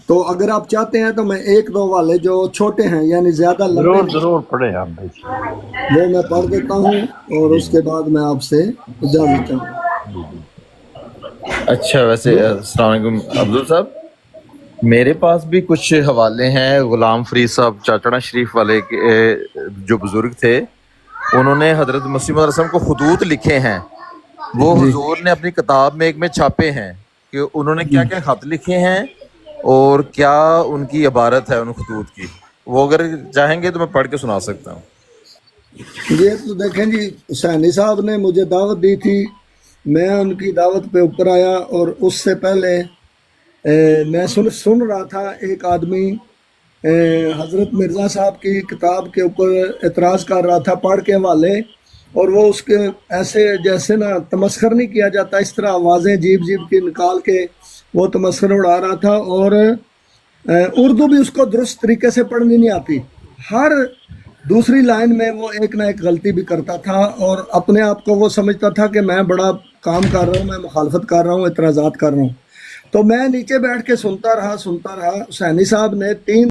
تو اگر آپ چاہتے ہیں تو میں ایک دو والے جو چھوٹے ہیں یعنی زیادہ لمبے ضرور نہیں، ضرور پڑھیں آپ بھائی۔ وہ میں پڑھ دیتا ہوں اور اس کے بعد میں آپ سے اجازت چاہوں گا۔ اچھا، ویسے السلام علیکم عبدال صاحب، میرے پاس بھی کچھ حوالے ہیں غلام فرید صاحب چاچڑا شریف والے کے، جو بزرگ تھے، انہوں نے حضرت مسیح موعود علیہ السلام کو خطوط لکھے ہیں، وہ حضور نے اپنی کتاب میں ایک میں چھاپے ہیں کہ انہوں نے کیا کیا خط لکھے ہیں اور کیا ان کی عبارت ہے ان خطوط کی، وہ اگر چاہیں گے تو میں پڑھ کے سنا سکتا ہوں۔ یہ تو دیکھیں جی، حسینی صاحب نے مجھے دعوت دی تھی، میں ان کی دعوت پہ اوپر آیا، اور اس سے پہلے میں سن رہا تھا ایک آدمی حضرت مرزا صاحب کی کتاب کے اوپر اعتراض کر رہا تھا پڑھ کے حوالے، اور وہ اس کے ایسے جیسے نا تمسخر نہیں کیا جاتا اس طرح آوازیں عجیب عجیب کی نکال کے وہ تمسخر اڑا رہا تھا، اور اردو بھی اس کو درست طریقے سے پڑھنی نہیں آتی، ہر دوسری لائن میں وہ ایک نہ ایک غلطی بھی کرتا تھا، اور اپنے آپ کو وہ سمجھتا تھا کہ میں بڑا کام کر رہا ہوں، میں مخالفت کر رہا ہوں، اعتراضات کر رہا ہوں۔ تو میں نیچے بیٹھ کے سنتا رہا۔ حسینی صاحب نے 3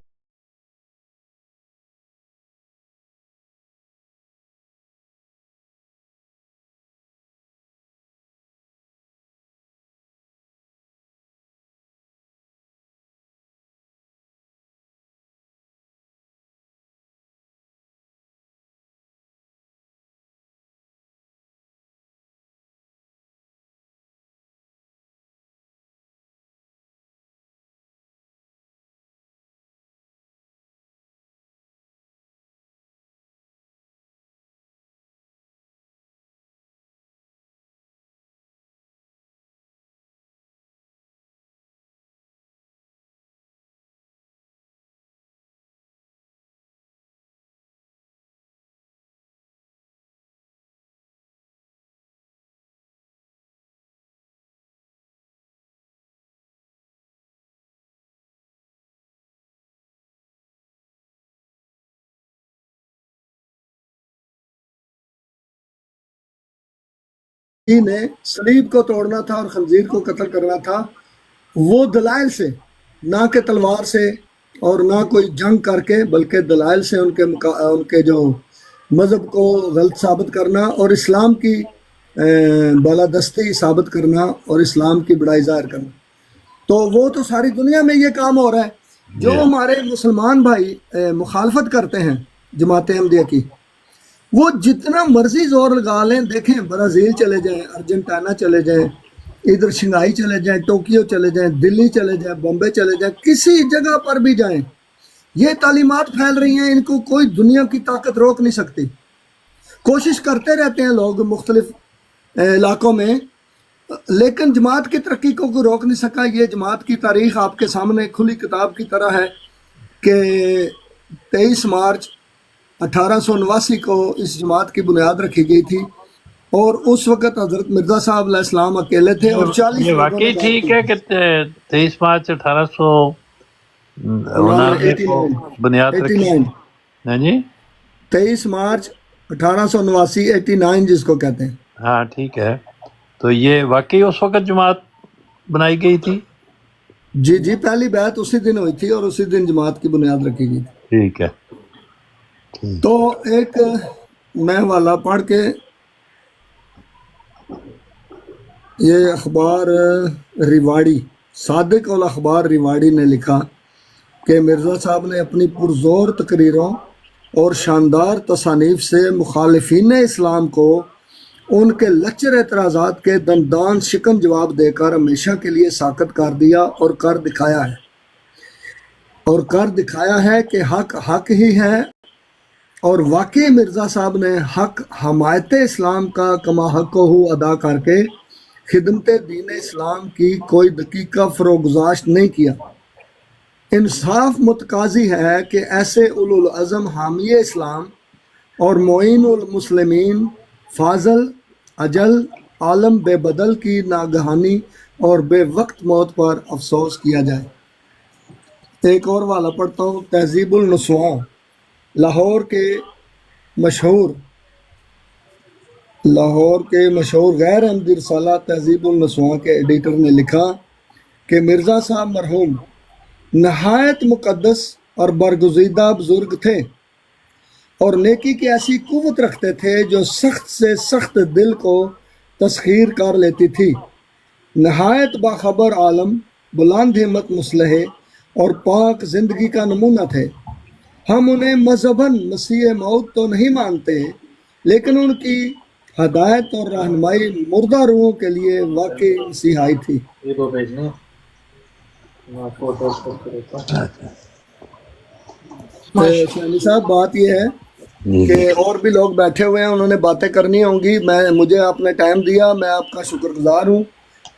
نے صلیب کو توڑنا تھا اور خنزیر کو قتل کرنا تھا، وہ دلائل سے، نہ کہ تلوار سے اور نہ کوئی جنگ کر کے، بلکہ دلائل سے ان کے جو مذہب کو غلط ثابت کرنا اور اسلام کی بالادستی ثابت کرنا اور اسلام کی بڑائی ظاہر کرنا۔ تو وہ تو ساری دنیا میں یہ کام ہو رہا ہے۔ جو ہمارے مسلمان بھائی مخالفت کرتے ہیں جماعت احمدیہ کی، وہ جتنا مرضی زور لگا لیں، دیکھیں برازیل چلے جائیں، ارجنٹینا چلے جائیں، ادھر شنگھائی چلے جائیں، ٹوکیو چلے جائیں، دلی چلے جائیں، بمبے چلے جائیں، کسی جگہ پر بھی جائیں، یہ تعلیمات پھیل رہی ہیں، ان کو کوئی دنیا کی طاقت روک نہیں سکتی۔ کوشش کرتے رہتے ہیں لوگ مختلف علاقوں میں، لیکن جماعت کی ترقی کو کوئی روک نہیں سکا۔ یہ جماعت کی تاریخ آپ کے سامنے کھلی کتاب کی طرح ہے کہ 23 مارچ 1889 کو اس جماعت کی بنیاد رکھی گئی تھی، اور اس وقت حضرت مرزا صاحب علیہ السلام اکیلے تھے اور 40 یہ واقعی ٹھیک ہے کہ 23 مارچ 1889 کو بنیاد رکھی؟ ہاں جی، 23 مارچ 1889 89 جس کو کہتے ہیں۔ ہاں ٹھیک ہے، تو یہ واقعی اس وقت جماعت بنائی گئی تھی؟ جی جی، پہلی بیعت اسی دن ہوئی تھی اور اسی دن جماعت کی بنیاد رکھی گئی تھی۔ ٹھیک ہے۔ تو ایک میں حوالہ پڑھ کے، یہ اخبار ریواڑی، صادق الاخبار ریواڑی نے لکھا کہ مرزا صاحب نے اپنی پرزور تقریروں اور شاندار تصانیف سے مخالفین اسلام کو ان کے لچر اعتراضات کے دندان شکن جواب دے کر ہمیشہ کے لیے ساکت کر دیا اور کر دکھایا ہے کہ حق حق ہی ہے، اور واقعی مرزا صاحب نے حق حمایت اسلام کا کما حق ہو ادا کر کے خدمت دین اسلام کی کوئی دقیقہ فروگزاشت نہیں کیا۔ انصاف متقاضی ہے کہ ایسے اولو العزم حامی اسلام اور معین المسلمین، فاضل اجل عالم بے بدل کی ناگہانی اور بے وقت موت پر افسوس کیا جائے۔ ایک اور والا پڑھتا ہوں، تہذیب النسواں، لاہور کے مشہور غیر احمدی رسالہ تہذیب النسواں کے ایڈیٹر نے لکھا کہ مرزا صاحب مرحوم نہایت مقدس اور برگزیدہ بزرگ تھے اور نیکی کی ایسی قوت رکھتے تھے جو سخت سے سخت دل کو تسخیر کر لیتی تھی۔ نہایت باخبر عالم، بلند ہمت مصلح اور پاک زندگی کا نمونہ تھے۔ ہم انہیں مذہباً مسیح موعود تو نہیں مانتے، لیکن ان کی ہدایت اور رہنمائی مردہ روحوں کے لیے واقعی مسیحائی تھی۔ سیانی صاحب، بات یہ ہے کہ اور بھی لوگ بیٹھے ہوئے ہیں، انہوں نے باتیں کرنی ہوں گی۔ مجھے آپ نے ٹائم دیا، میں آپ کا شکر گزار ہوں،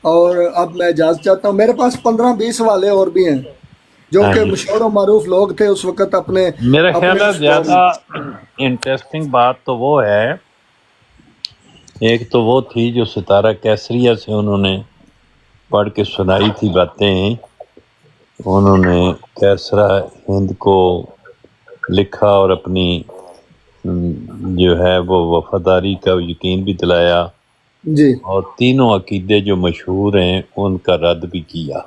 اور اب میں اجازت چاہتا ہوں۔ میرے پاس 15-20 والے اور بھی ہیں جو کہ مشہور و معروف لوگ تھے اس وقت اپنے میرا خیال ہے زیادہ انٹرسٹنگ بات تو وہ ہے، ایک تو وہ تھی جو ستارہ کیسریہ سے انہوں نے پڑھ کے سنائی تھی باتیں، انہوں نے کیسرا ہند کو لکھا اور اپنی جو ہے وہ وفاداری کا یقین بھی دلایا، جی اور تینوں عقیدے جو مشہور ہیں ان کا رد بھی کیا۔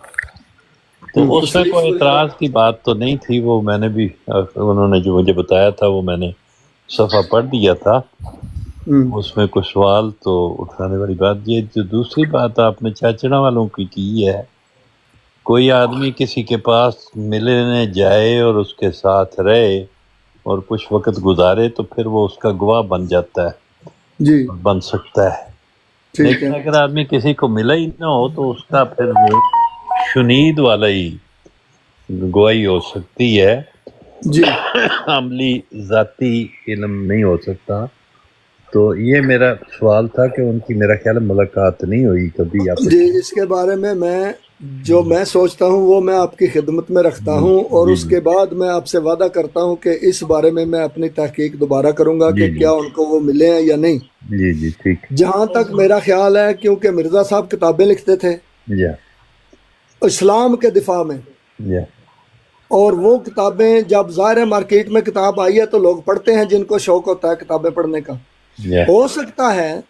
تو اس میں کوئی اعتراض کی بات تو نہیں تھی، وہ میں نے بھی انہوں نے جو مجھے بتایا تھا وہ میں نے صفحہ پڑھ دیا تھا، اس میں کچھ سوال تو اٹھانے والی بات یہ۔ جو دوسری بات آپ نے چاچڑا والوں کی ہے، کوئی آدمی کسی کے پاس ملنے جائے اور اس کے ساتھ رہے اور کچھ وقت گزارے تو پھر وہ اس کا گواہ بن جاتا ہے، جی بن سکتا ہے۔ ٹھیک لیکن ہے، اگر آدمی کسی کو ملا ہی نہ ہو تو اس کا پھر وہ شنید والا ہی گواہی ہو سکتی ہے، جی عملی ذاتی علم نہیں ہو سکتا۔ تو یہ میرا سوال تھا کہ ان کی میرا خیال ملاقات نہیں ہوئی کبھی آپ جی، اس کے بارے میں میں سوچتا ہوں وہ میں آپ کی خدمت میں رکھتا ہوں، اور اس کے بعد میں آپ سے وعدہ کرتا ہوں کہ اس بارے میں میں اپنی تحقیق دوبارہ کروں گا کہ کیا ان کو وہ ملے ہیں یا نہیں۔ جی جی ٹھیک جہاں تک میرا خیال ہے، کیونکہ مرزا صاحب کتابیں لکھتے تھے یا اسلام کے دفاع میں، یا اور وہ کتابیں جب ظاہر مارکیٹ میں کتاب آئی ہے تو لوگ پڑھتے ہیں جن کو شوق ہوتا ہے کتابیں پڑھنے کا۔ یا ہو سکتا ہے،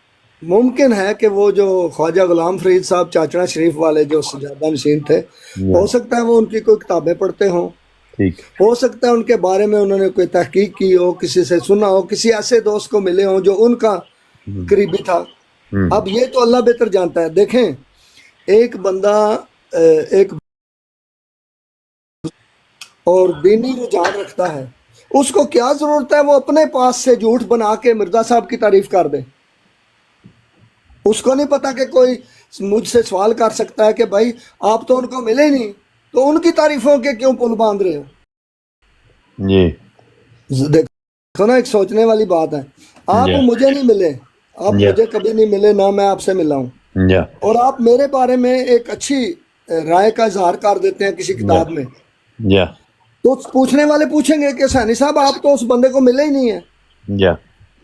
ممکن ہے کہ وہ جو خواجہ غلام فرید صاحب چاچڑا شریف والے جو سجادہ نشین تھے، ہو سکتا ہے وہ ان کی کوئی کتابیں پڑھتے ہوں، ٹھیک ہو سکتا ہے ان کے بارے میں انہوں نے کوئی تحقیق کی ہو، کسی سے سنا ہو، کسی ایسے دوست کو ملے ہوں جو ان کا قریبی تھا۔ اب یہ تو اللہ بہتر جانتا ہے۔ دیکھیں، ایک بندہ ایک اور دینی رجحان رکھتا ہے، اس کو کیا ضرورت ہے وہ اپنے پاس سے جھوٹ بنا کے مرزا صاحب کی تعریف کر دے؟ اس کو نہیں پتا کہ کوئی مجھ سے سوال کر سکتا ہے کہ بھائی آپ تو ان کو ملے ہی نہیں، تو ان کی تعریفوں کے کیوں پل باندھ رہے ہو؟ جی دیکھو نا، ایک سوچنے والی بات ہے۔ آپ مجھے نہیں ملے، آپ مجھے کبھی نہیں ملے، نہ میں آپ سے ملا ہوں، یا اور آپ میرے بارے میں ایک اچھی رائے کا اظہار کر دیتے ہیں کسی کتاب میں، یا تو پوچھنے والے پوچھیں گے کہ سہنی صاحب آپ تو اس بندے کو ملے ہی نہیں ہیں، یا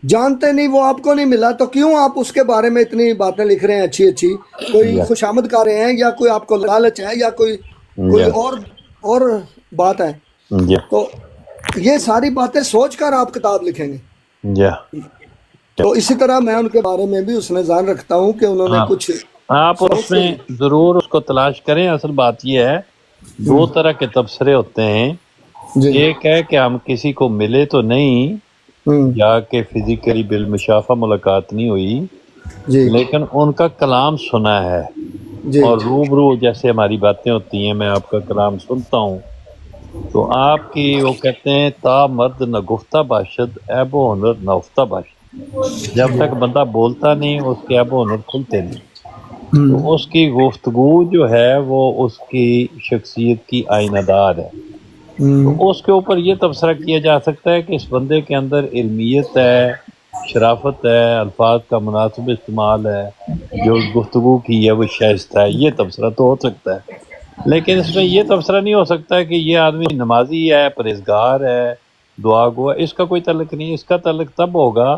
جانتے نہیں، وہ آپ کو نہیں ملا، تو کیوں آپ اس کے بارے میں اتنی باتیں لکھ رہے ہیں اچھی اچھی؟ کوئی خوشامد کر رہے ہیں، یا کوئی آپ کو لالچ ہے، یا کوئی اور بات ہے؟ تو یہ ساری باتیں سوچ کر آپ کتاب لکھیں گے۔ یا تو اسی طرح میں ان کے بارے میں بھی اس میں ذہن رکھتا ہوں کہ انہوں نے کچھ آپ اس میں ضرور اس کو تلاش کریں۔ اصل بات یہ ہے، دو طرح کے تبصرے ہوتے ہیں، ایک ہے کہ ہم کسی کو ملے تو نہیں، یا کہ فزیکلی بالمشافہ ملاقات نہیں ہوئی، لیکن ان کا کلام سنا ہے، اور روبرو جیسے ہماری باتیں ہوتی ہیں، میں آپ کا کلام سنتا ہوں تو آپ کی، وہ کہتے ہیں تا مرد نہ گفتہ باشد، عیب و ہنر نہ افتہ باشد۔ جب تک بندہ بولتا نہیں اس کے عیب و ہنر کھلتے نہیں، تو اس کی گفتگو جو ہے وہ اس کی شخصیت کی آئینہ دار ہے۔ تو اس کے اوپر یہ تبصرہ کیا جا سکتا ہے کہ اس بندے کے اندر علمیت ہے، شرافت ہے، الفاظ کا مناسب استعمال ہے، جو گفتگو کی ہے وہ شائستہ ہے، یہ تبصرہ تو ہو سکتا ہے۔ لیکن اس میں یہ تبصرہ نہیں ہو سکتا کہ یہ آدمی نمازی ہے، پرہیزگار ہے، دعا گو ہے، اس کا کوئی تعلق نہیں۔ اس کا تعلق تب ہوگا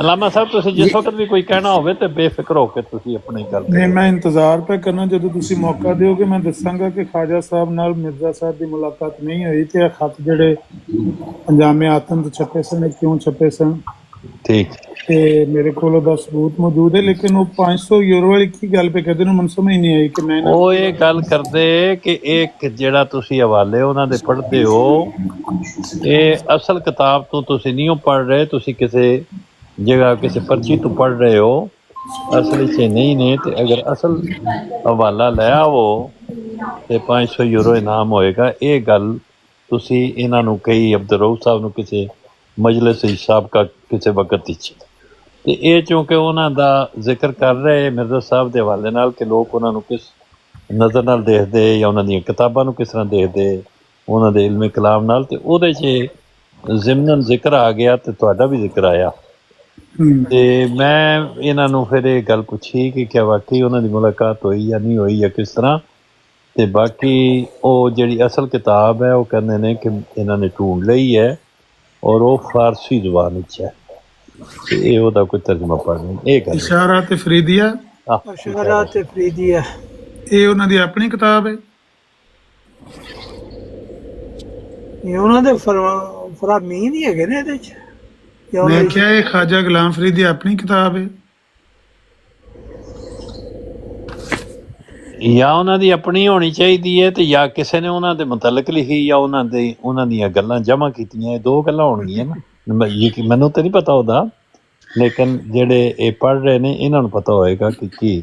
ਅਲਾਮਾ ਸਾਹਿਬ ਤੁਸੀਂ ਜਿਸ ਵਕਤ ਵੀ ਕੋਈ ਕਹਿਣਾ ਹੋਵੇ ਤੇ ਬੇਫਿਕਰ ਹੋ ਕੇ ਤੁਸੀਂ ਆਪਣੀ ਗੱਲ ਨਹੀਂ, ਮੈਂ ਇੰਤਜ਼ਾਰ ਪੈ ਕਰਨਾ ਜਦੋਂ ਤੁਸੀਂ ਮੌਕਾ ਦਿਓਗੇ। ਮੈਂ ਦੱਸਾਂਗਾ ਕਿ ਖਾਜਾ ਸਾਹਿਬ ਨਾਲ ਮਿਰਜ਼ਾ ਸਾਹਿਬ ਦੀ ਮੁਲਾਕਾਤ ਨਹੀਂ ਹੋਈ ਤੇ ਇਹ ਖਤ ਜਿਹੜੇ ਅੰਜਾਮੇ ਆਤਮ ਤੋਂ ਛਪੇ ਸਨ ਇਹ ਕਿਉਂ ਛਪੇ ਸਨ, ਠੀਕ। ਤੇ ਮੇਰੇ ਕੋਲ ਉਹਦਾ ਸਬੂਤ ਮੌਜੂਦ ਹੈ। ਲੇਕਿਨ ਉਹ 500 ਯੂਰੋ ਵਾਲੀ ਕੀ ਗੱਲ ਪੇ ਕਰਦੇ ਨੇ, ਮੈਨੂੰ ਸਮਝ ਨਹੀਂ ਆਈ ਕਿ ਮੈਂ ਉਹ ਇਹ ਗੱਲ ਕਰਦੇ ਕਿ ਇੱਕ ਜਿਹੜਾ ਤੁਸੀਂ ਹਵਾਲੇ ਉਹਨਾਂ ਦੇ ਪੜ੍ਹਦੇ ਹੋ, ਇਹ ਅਸਲ ਕਿਤਾਬ ਤੋਂ ਤੁਸੀਂ ਨਹੀਂ ਪੜ੍ਹ ਰਹੇ, ਤੁਸੀਂ ਕਿਸੇ ਜਗ੍ਹਾ ਕਿਸੇ ਪਰਚੀ ਤੋਂ ਪੜ੍ਹ ਰਹੇ ਹੋ, ਅਸਲ 'ਚ ਨਹੀਂ ਨੇ। ਤੇ ਅਗਰ ਅਸਲ ਹਵਾਲਾ ਲੈ ਆਵੋ ਤੇ 500 ਯੂਰੋ ਇਨਾਮ ਹੋਏਗਾ। ਇਹ ਗੱਲ ਤੁਸੀਂ ਇਹਨਾਂ ਨੂੰ ਕਹੀ, ਅਬਦੁਰਊਫ ਸਾਹਿਬ ਨੂੰ ਕਿਸੇ ਮਜਲਿਸ ਸਾਬਕਾ ਕਿਸੇ ਵਕਤ ਵਿੱਚ, ਤੇ ਇਹ ਚੂੰਕਿ ਉਹਨਾਂ ਦਾ ਜ਼ਿਕਰ ਕਰ ਰਹੇ ਮਿਰਜ਼ਾ ਸਾਹਿਬ ਦੇ ਹਵਾਲੇ ਨਾਲ ਕਿ ਲੋਕ ਉਹਨਾਂ ਨੂੰ ਕਿਸ ਨਜ਼ਰ ਨਾਲ ਦੇਖਦੇ ਜਾਂ ਉਹਨਾਂ ਦੀਆਂ ਕਿਤਾਬਾਂ ਨੂੰ ਕਿਸ ਤਰ੍ਹਾਂ ਦੇਖਦੇ, ਉਹਨਾਂ ਦੇ ਇਲਮੇ ਕਲਾਮ ਨਾਲ, ਤੇ ਉਹਦੇ 'ਚ ਜ਼ਿਮਨਨ ਜ਼ਿਕਰ ਆ ਗਿਆ ਤੇ ਤੁਹਾਡਾ ਵੀ ਜ਼ਿਕਰ ਆਇਆ। ਤੇ ਮੈਂ ਇਹਨਾਂ ਨੂੰ ਫਿਰ ਇਹ ਗੱਲ ਪੁੱਛੀ ਕਿ ਕਿਆ ਵਾਕਈ ਉਹਨਾਂ ਦੀ ਮੁਲਾਕਾਤ ਹੋਈ ਜਾਂ ਨਹੀਂ ਹੋਈ ਜਾਂ ਕਿਸ ਤਰ੍ਹਾਂ। ਤੇ ਬਾਕੀ ਉਹ ਜਿਹੜੀ ਅਸਲ ਕਿਤਾਬ ਹੈ ਉਹ ਕਹਿੰਦੇ ਨੇ ਕਿ ਇਹਨਾਂ ਨੇ ਢੂੰਢ ਲਈ ਹੈ ਔਰ ਉਹ ਫਾਰਸੀ ਜ਼ੁਬਾਨ ਵਿੱਚ ਹੈ, ਤੇ ਇਹ ਉਹਦਾ ਕੋਈ ਤਰਜਮਾ ਪੜ੍ਹਨਾ ਇਹ ਗੱਲ। ਇਸ਼ਾਰਾਤ ਫਰੀਦੀਆ, ਇਸ਼ਾਰਾਤ ਫਰੀਦੀਆ ਇਹ ਉਹਨਾਂ ਦੀ ਆਪਣੀ ਕਿਤਾਬ ਹੈ। ਇਹ ਉਹਨਾਂ ਦੇ ਫਰਾਮੀਨ ਹੀ ਹੈਗੇ ਨੇ ਇਹਦੇ ਚ। ਮੈਂ ਕਿਹਾ ਇਹ ਖਾਜਾ ਗੁਲਾਮ ਫਰੀਦ ਦੀ ਆਪਣੀ ਕਿਤਾਬ ਹੈ ਜਾਂ ਉਹਨਾਂ ਦੀ ਆਪਣੀ ਹੋਣੀ ਚਾਹੀਦੀ ਹੈ, ਤੇ ਜਾਂ ਕਿਸੇ ਨੇ ਉਹਨਾਂ ਦੇ ਮੁਤਲਕ ਲਿਖੀ ਜਾਂ ਉਹਨਾਂ ਦੀਆਂ ਗੱਲਾਂ ਜਮ੍ਹਾਂ ਕੀਤੀਆਂ। ਇਹ ਦੋ ਗੱਲਾਂ ਹੋਣਗੀਆਂ ਨਾ। ਮੈਨੂੰ ਤਾਂ ਨਹੀਂ ਪਤਾ ਉਹਦਾ, ਲੇਕਿਨ ਜਿਹੜੇ ਇਹ ਪੜ੍ਹ ਰਹੇ ਨੇ ਇਹਨਾਂ ਨੂੰ ਪਤਾ ਹੋਏਗਾ ਕਿ ਕੀ।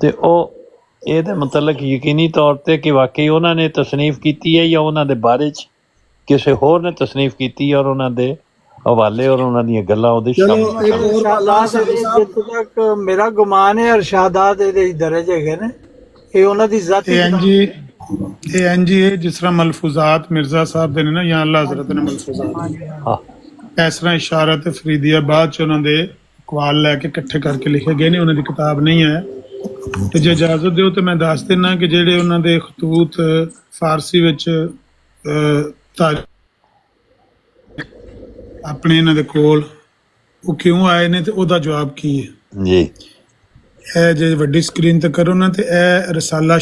ਤੇ ਉਹ ਇਹਦੇ ਮੁਤਲਕ ਯਕੀਨੀ ਤੌਰ ਤੇ ਕਿ ਵਾਕਈ ਉਹਨਾਂ ਨੇ ਤਸਨੀਫ ਕੀਤੀ ਹੈ ਜਾਂ ਉਹਨਾਂ ਦੇ ਬਾਰੇ 'ਚ ਕਿਸੇ ਹੋਰ ਨੇ ਤਸਨੀਫ ਕੀਤੀ ਔਰ ਉਹਨਾਂ ਦੇ ਹਵਾਲੇ ਔਰ ਉਹਨਾਂ ਦੀਆਂ ਗੱਲਾਂ ਉਹਦੇ ਤੱਕ ਮੇਰਾ ਗੁਮਾਨ ਹੈ ਅਰਸ਼ਾਦਾਤ ਇਹਦੇ ਦਰਜ ਹੈਗੇ ਨੇ। ਇਹ ਉਹਨਾਂ ਦੀ ਜ਼ਾਤੀ ਇਹ ਐਨਜੀ ਹੈ ਜਿਸ ਤਰ੍ਹਾਂ ਮਲਫੂਜ਼ਾਤ ਮਿਰਜ਼ਾ ਸਾਹਿਬ ਦੇ ਨੇ ਨਾ, ਜਾਂ ਅੱਲਾ ਹਜ਼ਰਤ ਨੇ ਮਲਫੂਜ਼ਾਤ ਇਸ ਤਰ੍ਹਾਂ ਇਸ਼ਾਰਤ ਫਰੀਦੀਆ ਬਾਅਦ 'ਚ ਉਹਨਾਂ ਦੇ ਅਕਵਾਲ ਲੈ ਕੇ ਇਕੱਠੇ ਕਰਕੇ ਲਿਖੇ ਗਏ ਨੇ। ਉਹਨਾਂ ਦੀ ਕਿਤਾਬ ਨਹੀਂ ਹੈ। ਤੇ ਜੇ ਇਜਾਜ਼ਤ ਦਿਓ ਤੇ ਮੈਂ ਦੱਸ ਦਿੰਦਾ ਕਿ ਜਿਹੜੇ ਉਹਨਾਂ ਦੇ ਖਤੂਤ ਫਾਰਸੀ ਵਿੱਚ ਆਪਣੇ ਇਹਨਾਂ ਦੇ ਕੋਲ ਉਹ ਕਿਉਂ ਆਏ ਨੇ ਤੇ ਉਹਦਾ ਜਵਾਬ ਕੀ ਹੈ ਜੀ। ਇਹ ਜੇ ਵੱਡੀ ਸਕਰੀਨ ਤੇ ਕਰੋ ਨਾ ਤੇ ਇਹ ਰਸਾਲਾ